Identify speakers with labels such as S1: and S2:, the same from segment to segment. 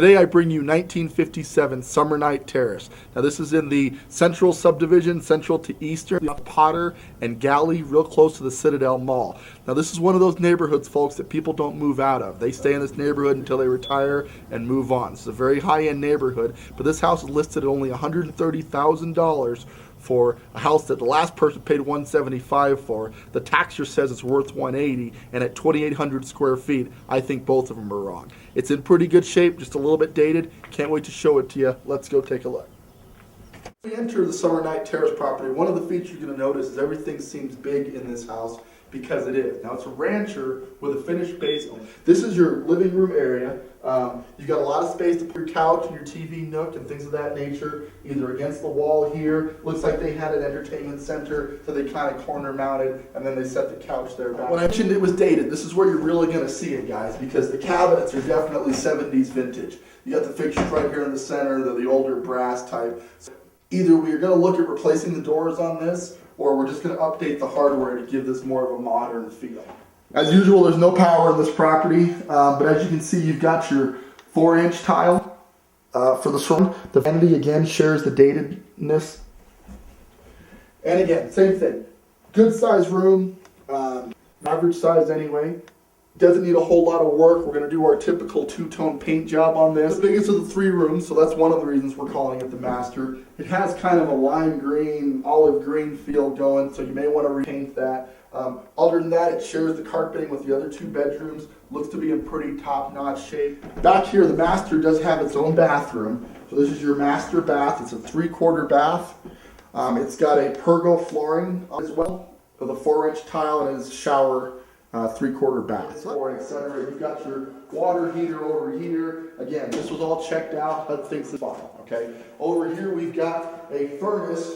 S1: Today I bring you 1957 Summernight Terrace. Now this is in the Central Subdivision, Central to Eastern, Potter and Galley, real close to the Citadel Mall. Now this is one of those neighborhoods, folks, that people don't move out of. They stay in this neighborhood until they retire and move on. It's a very high-end neighborhood, but this house is listed at only $130,000 for a house that the last person paid $175,000 for. The taxer says it's worth $180,000, and at 2,800 square feet, I think both of them are wrong. It's in pretty good shape, just a little bit dated. Can't wait to show it to you. Let's go take a look. When we enter the Summernight Terrace property, one of the features you're going to notice is everything seems big in this house, because it is. Now it's a rancher with a finished basement. This is your living room area. You've got a lot of space to put your couch and your TV nook and things of that nature, either against the wall here. Looks like they had an entertainment center, so they kind of corner mounted, and then they set the couch there back. When I mentioned it was dated, this is where you're really going to see it, guys, because the cabinets are definitely 70s vintage. You got the fixtures right here in the center, they're the older brass type. So either we're going to look at replacing the doors on this, or we're just going to update the hardware to give this more of a modern feel. As usual, there's no power in this property, but as you can see, you've got your 4-inch tile for the surround. The vanity, again, shares the datedness. And again, same thing. Good size room, average size anyway. Doesn't need a whole lot of work. We're going to do our typical two-tone paint job on this. The biggest of the 3 rooms, so that's one of the reasons we're calling it the master. It has kind of a lime green, olive green feel going, so you may want to repaint that. Other than that, it shares the carpeting with the other 2 bedrooms. Looks to be in pretty top-notch shape. Back here, the master does have its own bathroom. So this is your master bath. It's a 3/4 bath. It's got a pergo flooring as well, with a 4-inch tile, and it's shower 3/4 bath. Etc. You've got your water heater over here. Again, this was all checked out. HUD thinks it's fine. Okay. Over here we've got a furnace,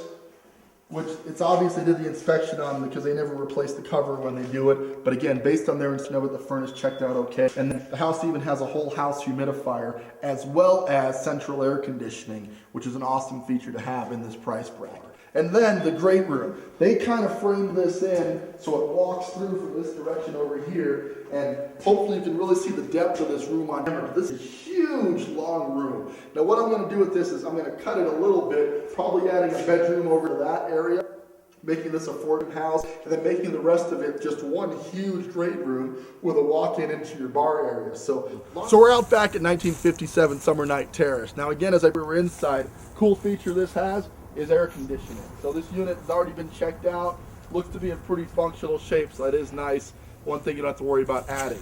S1: which it's obviously did the inspection on because they never replace the cover when they do it. But again, based on their inspection of it, the furnace checked out okay. And the house even has a whole house humidifier as well as central air conditioning, which is an awesome feature to have in this price bracket. And then the great room. They kind of framed this in so it walks through from this direction over here, and hopefully you can really see the depth of this room on camera. This is a huge, long room. Now what I'm going to do with this is I'm going to cut it a little bit, probably adding a bedroom over to that area, making this a 4-room house, and then making the rest of it just one huge great room with a walk-in into your bar area. So we're out back at 1957 Summernight Terrace. Now again, as we were inside, cool feature this has is air conditioning. So this unit has already been checked out, looks to be in pretty functional shape, so that is nice. One thing you don't have to worry about adding.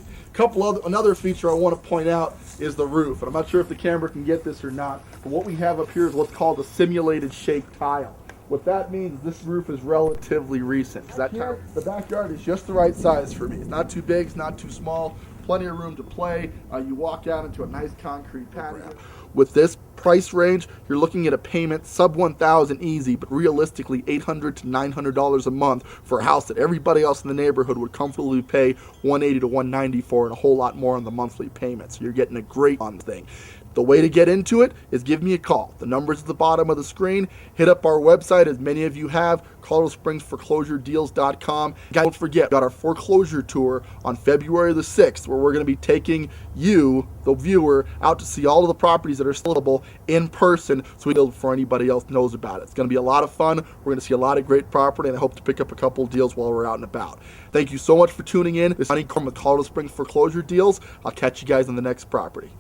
S1: Another feature I want to point out is the roof. And I'm not sure if the camera can get this or not, but what we have up here is what's called a simulated shake tile. What that means is this roof is relatively recent. The backyard is just the right size for me. It's not too big, it's not too small. Plenty of room to play. You walk out into a nice concrete patio. With this price range, you're looking at a payment sub $1,000 easy, but realistically $800 to $900 a month for a house that everybody else in the neighborhood would comfortably pay $180 to $190 for, and a whole lot more on the monthly payment. So you're getting a great thing. The way to get into it is give me a call. The number's at the bottom of the screen. Hit up our website, as many of you have, ColoradoSpringsForeclosureDeals.com. Guys, don't forget, we got our foreclosure tour on February the 6th, where we're going to be taking you, the viewer, out to see all of the properties that are sellable in person, so we know before anybody else knows about it. It's going to be a lot of fun. We're going to see a lot of great property, and I hope to pick up a couple deals while we're out and about. Thank you so much for tuning in. This is Honeycomb with Colorado Springs Foreclosure Deals. I'll catch you guys on the next property.